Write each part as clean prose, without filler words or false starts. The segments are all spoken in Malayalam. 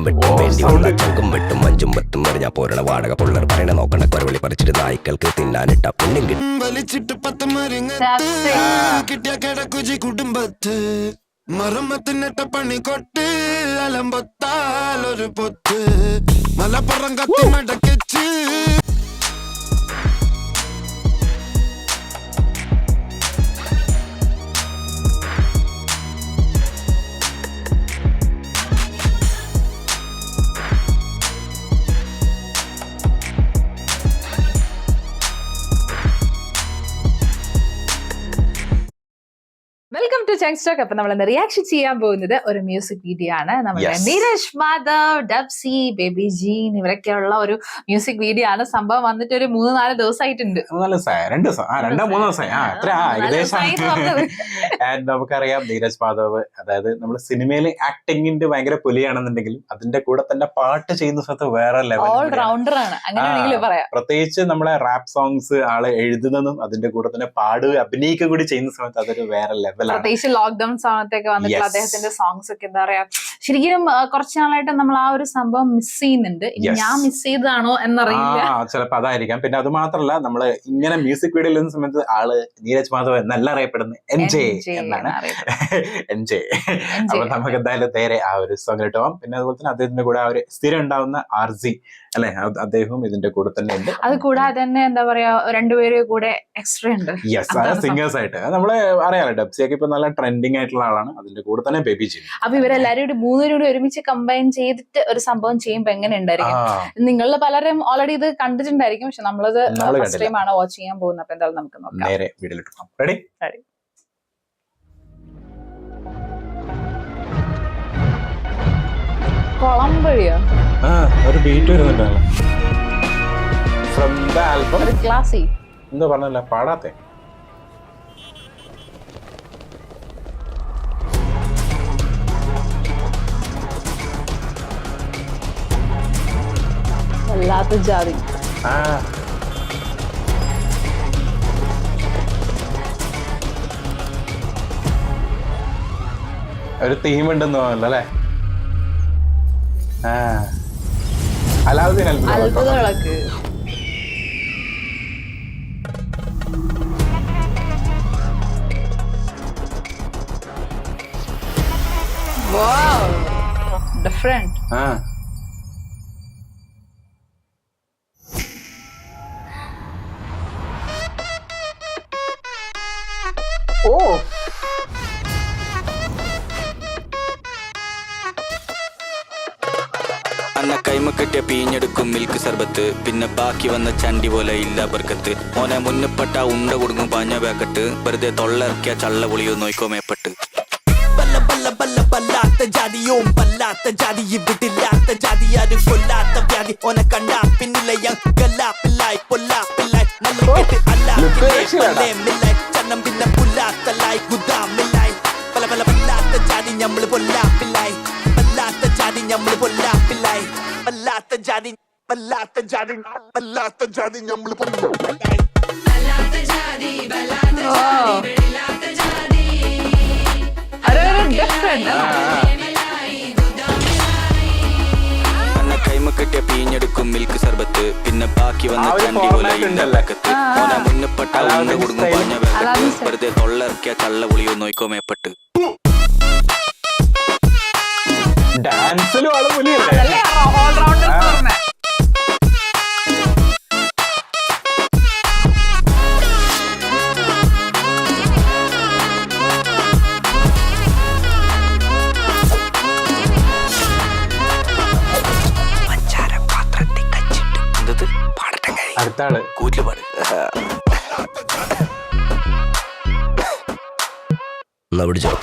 വെട്ടും വേണ്ടി വന്ന ചങ്കും വെട്ടും മഞ്ചും വെത്തും എറിഞ്ഞാ പോരണ വാടക പൊള്ളർ പറയണ നോക്കണ കൊരവളി പറിച്ചിട്ട് നായ്ക്കൾക്ക് തിന്നാനിട്ട പുണ്യം കിട്ടും വലിച്ചിട്ട് പത്ത് മരിങ്ങ കിട്ടിയ കിടക്കുജി കുടുംബത്ത് മറുമത്തിനിട്ട പണി കൊട്ട് അലമ്പൊത്താലൊരു പൊത്ത് മലപ്പുറം കത്തി മടക്കിച്ച് വെൽക്കം ടു ചങ്സ്റ്റോക്ക്. അപ്പൊ നമ്മൾ റിയാക്ഷൻ ചെയ്യാൻ പോകുന്നത് ഒരു മ്യൂസിക് വീഡിയോ ആണ്. നമ്മുടെ നീരജ് മാധവ്, ഡബ്സി, ബേബി ജീൻ ഇവരൊക്കെയുള്ള ഒരു മ്യൂസിക് വീഡിയോ ആണ്. സംഭവം വന്നിട്ട് ഒരു 3-4 ദിവസമായിട്ടുണ്ട്. നമുക്കറിയാം നീരജ് മാധവ്, അതായത് നമ്മൾ സിനിമയിൽ ആക്ടിങ്ങിന്റെ ഭയങ്കര പുലിയാണെന്നുണ്ടെങ്കിലും അതിന്റെ കൂടെ തന്നെ പാട്ട് ചെയ്യുന്ന സ്ഥലത്ത് വേറെ ഓൾ റൗണ്ടർ ആണ്, അങ്ങനെ പറയാം. പ്രത്യേകിച്ച് നമ്മളെ റാപ്പ് സോങ്സ് ആള് എഴുതുന്നതും അതിന്റെ കൂടെ തന്നെ പാടുക അഭിനയിക്കുക കൂടി ചെയ്യുന്ന സമയത്ത് അതൊരു വേറെ ലെവൽ. പ്രത്യേകിച്ച് ലോക്ക്ഡൌൺ സമയത്തൊക്കെ വന്നിട്ടുള്ള അദ്ദേഹത്തിന്റെ സോങ്സ് ഒക്കെ എന്താ പറയാ, ശരിക്കും കുറച്ചു നാളായിട്ട് നമ്മൾ ആ ഒരു സംഭവം മിസ് ചെയ്യുന്നുണ്ട്. ഞാൻ മിസ് ചെയ്തതാണോ എന്നറിയില്ല, ചിലപ്പോ അതായിരിക്കാം. പിന്നെ അത് മാത്രല്ല, നമ്മള് ഇങ്ങനെ മ്യൂസിക് വീഡിയോ ഇടുന്ന സമയത്ത് ആള് നീരജ് മാധവ് എന്നല്ല അറിയപ്പെടുന്നത്, എൻജെ എന്നാണ്. എൻജെ. അപ്പൊ നമുക്ക് എന്തായാലും നേരെ ആ ഒരു സോങ് കിട്ടും. പിന്നെ അതുപോലെ തന്നെ അദ്ദേഹത്തിന്റെ കൂടെ ആ ഒരു സ്ഥിരം ഉണ്ടാവുന്ന ആർസി അല്ലെ, അദ്ദേഹവും ഇതിന്റെ കൂടെ തന്നെ ഉണ്ട്. അത് കൂടാതെ തന്നെ എന്താ പറയാ, രണ്ടുപേരും കൂടെ എക്സ്ട്രാ ഉണ്ട്. സിംഗേഴ്സ് ആയിട്ട് നമ്മള് അറിയാലോ, ഡബ്സിയൊക്കെ ഇപ്പൊ നല്ല ട്രെൻഡിങ് ആയിട്ടുള്ള ആളാണ്. അതിന്റെ കൂടെ തന്നെ ബേബി ജീൻ. അപ്പൊ ഇവരെല്ലാരും കൂടി 3 കൂടി ഒരുമിച്ച് കമ്പൈൻ ചെയ്തിട്ട് ഒരു സംഭവം ചെയ്യുമ്പോ എങ്ങനെ ഉണ്ടായിരിക്കും? നിങ്ങളിൽ പലരും ഓൾറെഡി ഇത് കണ്ടിട്ടുണ്ടായിരിക്കും, പക്ഷെ നമ്മളത് ഫസ്റ്റ് ടൈം ആണ് വാച്ച് ചെയ്യാൻ പോകുന്നത്. അപ്പൊ എന്തായാലും നമുക്ക് നോക്കാം. നേരെ വീഡിയോയിലിട്ട് പോകാം. റെഡി? റെഡി. കൊളംബഴിയോ ഒരു ബീറ്റ് വരുന്നുണ്ടല്ലോ ഫ്രം ദ ആൽബം. ഒരു ക്ലാസി എന്തോ പറഞ്ഞല്ല, പാടാത്തെ വല്ലാത്ത ജാതി. ഒരു തീം ഉണ്ടെന്ന് തോന്നുന്നല്ലോ അല്ലെ? അലാവുദ്ദീൻ അത്ഭുത വിളക്ക്. ഡിഫറെന്റ്. ഓ അന്ന കൈമ കെട്ടിയ പീഞ്ഞെടുക്കും മിൽക്ക് സർബത്ത്, പിന്നെ ബാക്കി വന്ന ചണ്ടി പോലെ ഇല്ല ബർക്കത്ത്. മോനെ മുന്നപ്പെട്ട ഉണ്ട കൊടുക്കും പാഞ്ഞ പാക്കറ്റ്, വെറുതെ തൊള്ളയിറക്കിയ ചള്ള പൊളിയോ നോയിക്കോ മേപ്പെട്ട്. പല്ലാത്ത ജാതിയും പല്ലാത്ത ജാതി, ഇവിടില്ലാത്ത ജാതി ആരും കൊല്ലാത്ത വ്യാധി. ഓനെ കണ്ടാ പിന്നില്ല ഗല്ലാപ്പില്ലായി പൊല്ലാപ്പില്ലായി മല്ലിക്കെട്ട് അല്ലാമില്ലായി ചന്നം പിന്നെ പുല്ലാത്തല്ലായി ഗുദാമില്ലായി. പല പല പല്ലാത്ത ജാതി ഞമ്മള് പൊല്ലാപ്പില്ലായി, പല്ലാത്ത ജാതി ഞമ്മള് പൊല്ലാപ്പില്ലായി, പല്ലാത്ത ജാതി പല്ലാത്ത ജാതി പല്ലാത്ത ജാതി ഞമ്മള് പൊല്ലാപ്പില്ലായി. അന്ന കൈമ കെട്ടിയ പീഞ്ഞെടുക്കും മിൽക്ക് സർബത്ത്, പിന്നെ ബാക്കി വന്ന ചണ്ടി പോലെ ഇല്ലക്കത്ത്. ഓനെ മുന്നപ്പെട്ട ഉണ്ട കൊടുക്കും പാഞ്ഞ പാക്കറ്റ്, വെറുതെ തൊള്ളയിറക്കിയ ചള്ള പൊളിയോ നോയിക്കോ മേപ്പെട്ട്. ഡാൻസിലും ആള് പുലിയല്ലേ? അടുത്ത ആള് കൂറ്റില് പിടിച്ചോ.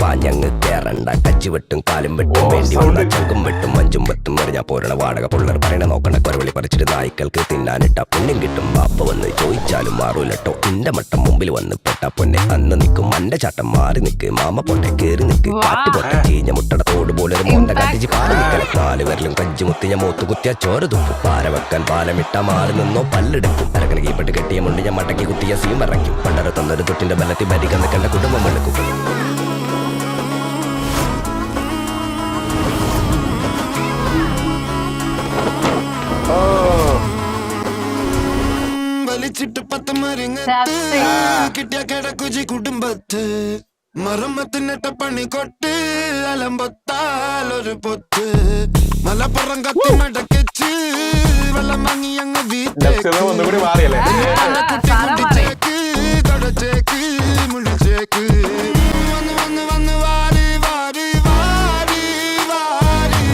പാഞ്ഞങ്ങ് കേറണ്ട, കച്ചി വെട്ടും കാലും വെട്ടും വേണ്ടി വന്ന ചങ്കും വെട്ടും മഞ്ചും വെത്തും എറിഞ്ഞാ പോരണ വാടക പൊള്ളർ പറയണ നോക്കണ കൊരവളി പറിച്ചിട്ട് നായ്ക്കൾക്ക് തിന്നാനിട്ട പുണ്യം കിട്ടും. ബാപ്പ വന്ന് ചോദിച്ചാലും മാറൂലട്ടോ, ഇന്റെ മട്ടം മുമ്പിൽ വന്ന് പെട്ട പൊന്നെ അന്ന് നിൽക്കും. മന്റെ ചാട്ടം മാറി നിക്ക്, മാമ പൊട്ടെ കേറി നിക്ക്. കാറ്റ് പൊട്ടെ ചീഞ്ഞ മുട്ടട തോട് പോലെ മോന്ത കട്ടിച്ച് പാല് നിൽക്കല. 4 വിരലും കഞ്ചി മുത്തി ഞാൻ മൂത്ത് കുത്തിയ ചോര തുപ്പും. പാര വെക്കാൻ പാലമിട്ട മാറി നിന്നോ പല്ലെടുക്കും. അരക്കണ കീപ്പെട്ട് കെട്ടിയ മുണ്ട് ഞാൻ മടക്കി കുത്തിയ സീം ഇറക്കും. പണ്ടര തന്നൊരു തൊട്ടിന്റെ ബലത്തിൽ ഭരിക്കാൻ നിൽക്കേണ്ട കുടുംബം എടുക്കും. പത്ത് മരിങ്ങ കിട്ടിയ കിടക്കുജി കുടുംബത്ത് മറമ്മത്തിനിട്ട പണി കൊട്ട് അലമ്പൊത്താൽ ഒരു പൊത്ത് മലപ്പുറം കത്തി മടക്കിച്ച് വെള്ളം വാങ്ങി അങ്ങ് ഒന്നുകൂടി മാറിയല്ലേ വീട്ടേക്ക് കടച്ചേക്ക് മുളിച്ചേക്ക് വന്ന് വന്ന് വന്ന് വാരി വാരി വാരി വാരി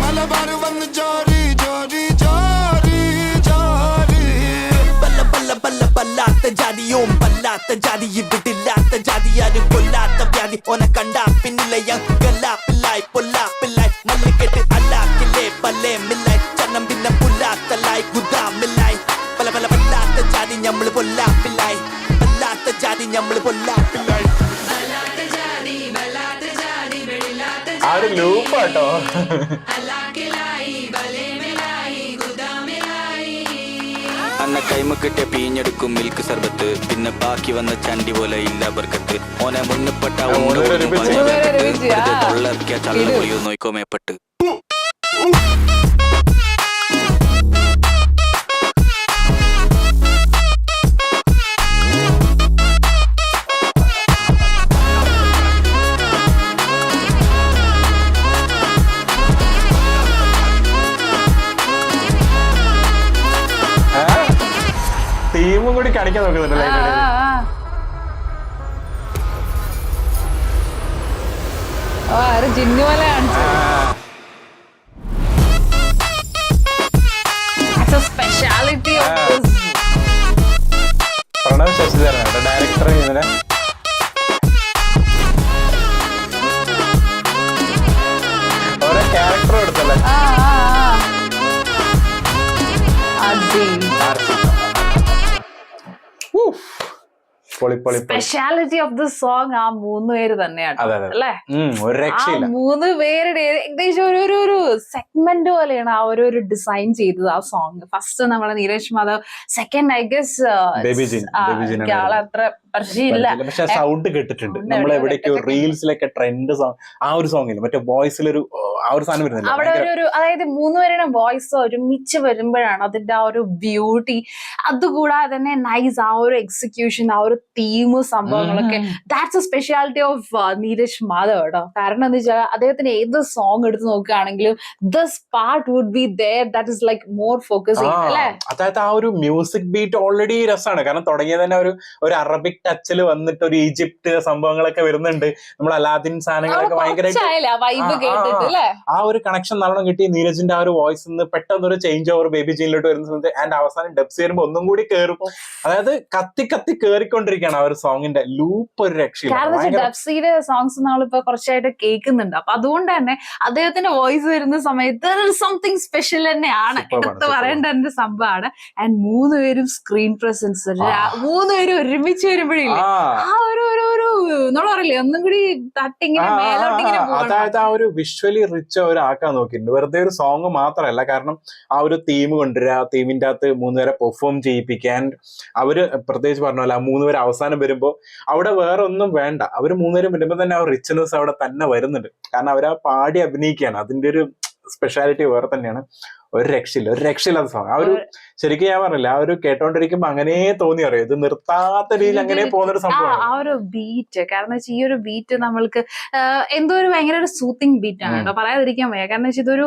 മലബാർ വന്ന് ജോറി ജോറി ജോറി ജോറി പല്ല പല്ല പല്ല പല്ലാത്ത ജാതിയും പല്ലാത്ത ജാതി ഇവിടില്ലാത്ത ജാതി ആരും കൊല്ലാത്ത വ്യാധി ഓനെ കണ്ടാ പിന്നിലെ ഗല്ലാപ്പില്ലായി പൊല്ലാപ്പില്ലായി മല്ലിക്കെട്ട് അല്ലാക്കില്ലേ പല്ലേ മില്ലായി ചന്നം പിന്നെ പുല്ലാത്തല്ലായി ഗുദാമില്ലായി പല പല പല്ലാത്ത ജാതി ഞമ്മള് പൊല്ലാപ്പില്ലായി പല്ലാത്ത ജാതി ഞമ്മള് പൊല്ലാപ്പില്ലായി ആ ഒരു ലൂപ്പാട്ടോ. അന്ന കൈമ കിട്ടിയ പീഞ്ഞെടുക്കും മിൽക്ക് സർബത്ത് പിന്നെ ബാക്കി വന്ന ചണ്ടി പോലെ ഇല്ല ബർക്കത്ത് ഓനെ മുന്നപ്പെട്ട തൊള്ളർക്കിയ ചള്ള പൊളിയോ നോക്കോ മേപ്പെട്ട് ടീമും കൂടി കളിക്കാൻ നോക്കുന്നുണ്ടല്ലേ ജിന്നു പോലെ സ്പെഷ്യാലിറ്റി പ്രണവ് ശശിധരനാണ് ഡയറക്ടർ ഇന്നലെ ഓരോ ക്യാരക്ടർ എടുത്തല്ലേ. സ്പെഷ്യാലിറ്റി ഓഫ് ദ സോങ് ആ 3 പേര് തന്നെയാണ് അല്ലേ? ഒരു രക്ഷയില്ല. 3 പേരുടെ ഏകദേശം ഒരു സെഗ്മെന്റ് പോലെയാണ് ആ ഒരു ഡിസൈൻ ചെയ്തത് ആ സോങ്. ഫസ്റ്റ് നമ്മളെ Neeraj Madhav, second I guess അത്ര പരിചയമില്ല, പക്ഷെ സൗണ്ട് കേട്ടിട്ടുണ്ട്. നമ്മൾ എവിടേക്കോ റീൽസിലൊക്കെ ട്രെൻഡ് സോങ് ആ ഒരു സോങ്ങില് മറ്റേ വോയിസിലൊരു ആ ഒരു സാധനം വരുന്നില്ല അവിടെ ഒരു അതായത് 3 പേരുടെ വോയിസ് ഒരുമിച്ച് വരുമ്പോഴാണ് അതിന്റെ ആ ഒരു ബ്യൂട്ടി. അതുകൂടാതെ തന്നെ നൈസ് ആ ഒരു എക്സിക്യൂഷൻ, ആ ഒരു തീം സംഭവങ്ങളൊക്കെ that's a speciality of Neeraj Madhav കേട്ടോ. കാരണം എന്താ വെച്ചാൽ അദ്ദേഹത്തിന് ഏത് സോങ് എടുത്ത് നോക്കുകയാണെങ്കിലും this part would be there that is like more focusing അല്ലേ? അതായത് ആ ഒരു മ്യൂസിക് ബീറ്റ് ഓൾറെഡി രസമാണ്. കാരണം തുടങ്ങിയത് തന്നെ ഒരു അറബിക് ടച്ചിൽ വന്നിട്ട് ഒരു ഈജിപ്ത് സംഭവങ്ങളൊക്കെ വരുന്നുണ്ട്. നമ്മൾ അലാദിൻ സാധനങ്ങളൊക്കെ ഭയങ്കരമായിട്ട് ആ ഒരു കണക്ഷൻ നല്ലോണം കിട്ടി. നീരജിന്റെ ആ ഒരു വോയിസ് പെട്ടെന്നൊരു ചേഞ്ച് ഓവർ ബേബി ജീനിലോട്ട് വരുന്ന സമയത്ത് ആൻഡ് അവസാനം ഡബ്സ് വരുമ്പോ ഒന്നും കൂടി കേറും. അതായത് കത്തി കത്തി കേറിക്കൊണ്ടിരിക്കുകയാണ് ആ ഒരു സോങ്ങിന്റെ ലൂപ്പ്. ഒരു രക്ഷയില്ല. കാരണം ഡബ്സിയുടെ സോങ്സ് നമ്മളിപ്പോ കുറച്ചായിട്ട് കേൾക്കുന്നുണ്ട്. അപ്പൊ അതുകൊണ്ട് തന്നെ അദ്ദേഹത്തിന്റെ വോയിസ് വരുന്ന സമയത്ത് സംതിങ് സ്പെഷ്യൽ തന്നെയാണ്, എടുത്ത് പറയേണ്ട ഒരു സംഭവമാണ്. ആൻഡ് 3 പേരും സ്ക്രീൻ പ്രസൻസ്, 3 പേരും ഒരുമിച്ച് വരുമ്പോഴില്ലേ ആ ഒരു നമ്മൾ പറയില്ലേ ഒന്നും കൂടി തട്ടിങ്ങനെ മേലോട്ടിങ്ങനെ. അതായത് ആ ഒരു വിഷ്വലി റിച്ച് അവരാക്കാൻ നോക്കിയിട്ടുണ്ട്. വെറുതെ ഒരു സോങ് മാത്രമല്ല, കാരണം ആ ഒരു തീം കൊണ്ടുവരിക, ആ തീമിന്റെ അകത്ത് 3 പേരെ പെർഫോം ചെയ്യിപ്പിക്കാൻ അവര് പ്രത്യേകിച്ച് പറഞ്ഞ പോലെ ആ 3 പേര് അവസാനം വരുമ്പോ അവിടെ വേറെ ഒന്നും വേണ്ട. അവര് 3 പേരും വരുമ്പോ തന്നെ ആ റിച്ച്നെസ് അവിടെ തന്നെ വരുന്നുണ്ട്. കാരണം അവരാ പാടി അഭിനയിക്കുകയാണ്. അതിന്റെ ഒരു സ്പെഷ്യാലിറ്റി വേറെ തന്നെയാണ്. ഒരു രക്ഷയില്ലാത്ത സോങ്. ആ ഒരു ശരിക്കും ഞാൻ പറഞ്ഞില്ല, ആ ഒരു കേട്ടോണ്ടിരിക്കുമ്പോ അങ്ങനെ തോന്നി അറിയാം ഇത് നിർത്താത്ത രീതിയിൽ അങ്ങനെ പോകുന്നൊരു സംഭവമാണ് ആ ഒരു ബീറ്റ്. കാരണം ഈ ഒരു ബീറ്റ് നമ്മൾക്ക് എന്തോ ഒരു ഭയങ്കര ഒരു സൂത്തിങ് ബീറ്റ് ആണ് കേട്ടോ, പറയാതിരിക്കാൻ വയ്യ. കാരണം വെച്ചാൽ ഇതൊരു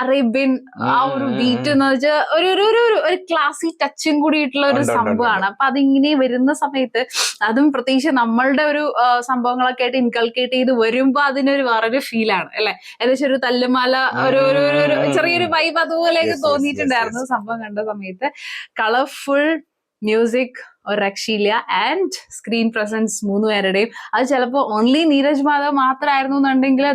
അറേബ്യൻ ആ ഒരു ബീറ്റ് എന്ന് വെച്ചാൽ ഒരു ക്ലാസി ടച്ചും കൂടിയിട്ടുള്ള ഒരു സംഭവമാണ്. അപ്പൊ അതിങ്ങനെ വരുന്ന സമയത്ത് അതും പ്രത്യേകിച്ച് നമ്മളുടെ ഒരു സംഭവങ്ങളൊക്കെ ആയിട്ട് ഇൻകൾക്കേറ്റ് ചെയ്ത് വരുമ്പോ അതിനൊരു വേറൊരു ഫീലാണ് അല്ലെ? ഏകദേശം ഒരു തല്ലുമാല ഒരു ചെറിയൊരു വൈബ് അതുപോലെയൊക്കെ തോന്നിയിട്ടുണ്ടായിരുന്നു സംഭവം കണ്ട സമയത്ത്. കളർഫുൾ മ്യൂസിക് ഒരു രക്ഷയില്ല. ആൻഡ് സ്ക്രീൻ പ്രസൻസ് 3 പേരുടെയും. അത് ചിലപ്പോ ഓൺലി നീരജ് മാധവ് മാത്രമായിരുന്നു എന്നുണ്ടെങ്കിൽ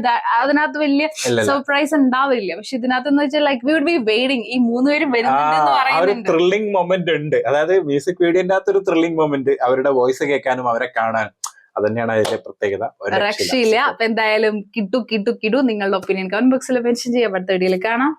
അതിനകത്ത് വലിയ സർപ്രൈസ് ഉണ്ടാവില്ല. പക്ഷെ ഇതിനകത്ത് എന്ന് വെച്ചാൽ like we would be waiting ഈ 3 പേരും വരുന്നുണ്ടെന്ന് പറയുന്നുണ്ട്. ത്രില്ലിംഗ് മൊമെന്റ് ഉണ്ട്. അതായത് മ്യൂസിക് വീഡിയോന്റെ അകത്ത് ഒരു ത്രില്ലിംഗ് മൊമെന്റ്, അവരുടെ വോയിസ് കേൾക്കാനും അവരെ കാണാനും. അത് തന്നെയാണ് അതിന്റെ പ്രത്യേകത. രക്ഷയില്ല. അപ്പൊ എന്തായാലും കിട്ടു നിങ്ങളുടെ ഒപ്പീനിയൻ കമന്റ് ബോക്സിൽ മെൻഷൻ ചെയ്യാം. അടുത്ത വീഡിയോയിൽ കാണാം.